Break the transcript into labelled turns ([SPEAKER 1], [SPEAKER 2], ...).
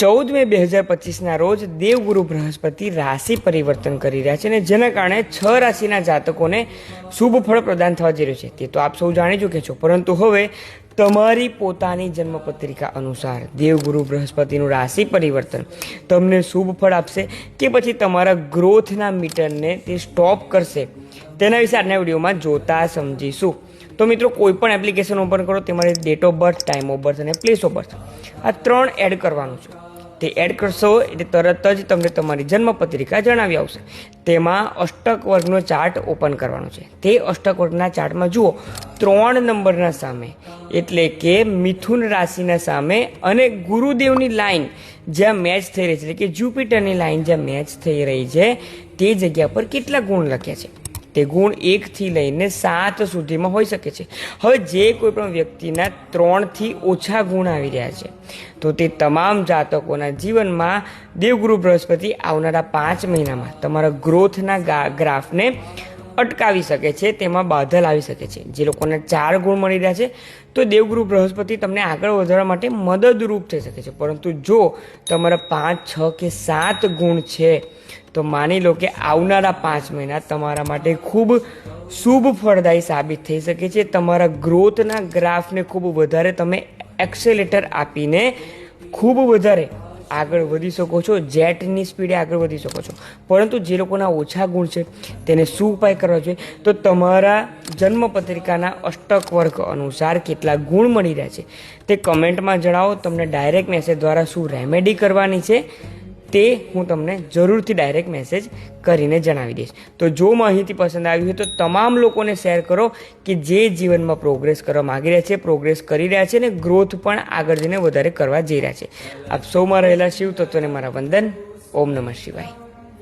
[SPEAKER 1] 14 મે 2025ના રોજ દેવગુરુ બૃહસ્પતિ રાશિ પરિવર્તન કરી રહ્યા છે અને જેના કારણે 6 રાશિના જાતકોને શુભ ફળ પ્રદાન થવા જઈ રહ્યું છે. તે તો આપ સૌ જાણી ચૂક્યા છો, પરંતુ હવે તમારી પોતાની જન્મપત્રિકા અનુસાર દેવગુરુ બૃહસ્પતિનું રાશિ પરિવર્તન તમને શુભ ફળ આપશે કે પછી તમારા ગ્રોથના મીટરને તે સ્ટોપ કરશે, તેના વિશે આજના વિડીયોમાં જોતા સમજીશું. તો મિત્રો, કોઈ પણ એપ્લિકેશન ઓપન કરો, તમારે date of birth, time of birth અને પ્લેસ ઓફ બર્થ આ 3 એડ કરવાનું છે. તે એડ કરશો એટલે તરત જ તમને તમારી જન્મપત્રિકા જણાવી આવશે. તેમાં અષ્ટક વર્ગનો ચાર્ટ ઓપન કરવાનો છે. તે અષ્ટક વર્ગના ચાર્ટમાં જુઓ 3 નંબરના સામે, એટલે કે મિથુન રાશિના સામે અને ગુરુદેવની લાઈન જ્યાં મેચ થઈ રહી છે, એટલે કે જ્યુપિટરની લાઈન જ્યાં મેચ થઈ રહી છે, તે જગ્યા પર કેટલા ગુણ લખ્યા છે. તે ગુણ 1 થી લઈને 7 સુધીમાં હોઈ શકે છે. હવે જે કોઈ પણ વ્યક્તિના 3 થી ઓછા ગુણ આવી રહ્યા છે, તો તે તમામ જાતકોના જીવનમાં દેવગુરુ બૃહસ્પતિ આવનારા 5 મહિનામાં તમારા ગ્રોથના ગ્રાફને અટકાવી શકે છે, તેમાં બાધા લાવી શકે છે. જે લોકોને 4 ગુણ મળી રહ્યા છે, તો દેવગુરુ બૃહસ્પતિ તમને આગળ વધારવા માટે મદદરૂપ થઈ શકે છે. પરંતુ જો તમારા 5, 6 કે 7 ગુણ છે, તો માની લો કે આવનારા 5 મહિના તમારા માટે ખૂબ શુભ ફળદાયી સાબિત થઈ શકે છે. તમારા ગ્રોથના ગ્રાફને ખૂબ વધારે તમે એક્સેલેટર આપીને ખૂબ વધારે આગળ વધી શકો છો, જેટની સ્પીડે આગળ વધી શકો છો. પરંતુ જે લોકોના ઓછા ગુણ છે, તેને શું ઉપાય કરવા જોઈએ? તો તમારા જન્મપત્રિકાના અષ્ટક વર્ગ અનુસાર કેટલા ગુણ મળી રહ્યા છે તે કમેન્ટમાં જણાવો. તમને ડાયરેક્ટ મેસેજ દ્વારા શું રેમેડી કરવાની છે તે હું તમને જરૂરથી ડાયરેક્ટ મેસેજ કરીને જણાવી દઈશ. તો જો માહિતી પસંદ આવી હોય તો તમામ લોકોને શેર કરો કે જે જીવનમાં પ્રોગ્રેસ કરવા માગી રહ્યા છે, પ્રોગ્રેસ કરી રહ્યા છે અને ગ્રોથ પણ આગળ જઈને વધારે કરવા જઈ રહ્યા છે. આપ સૌમાં રહેલા શિવ તત્વને મારા વંદન. ઓમ નમઃ શિવાય.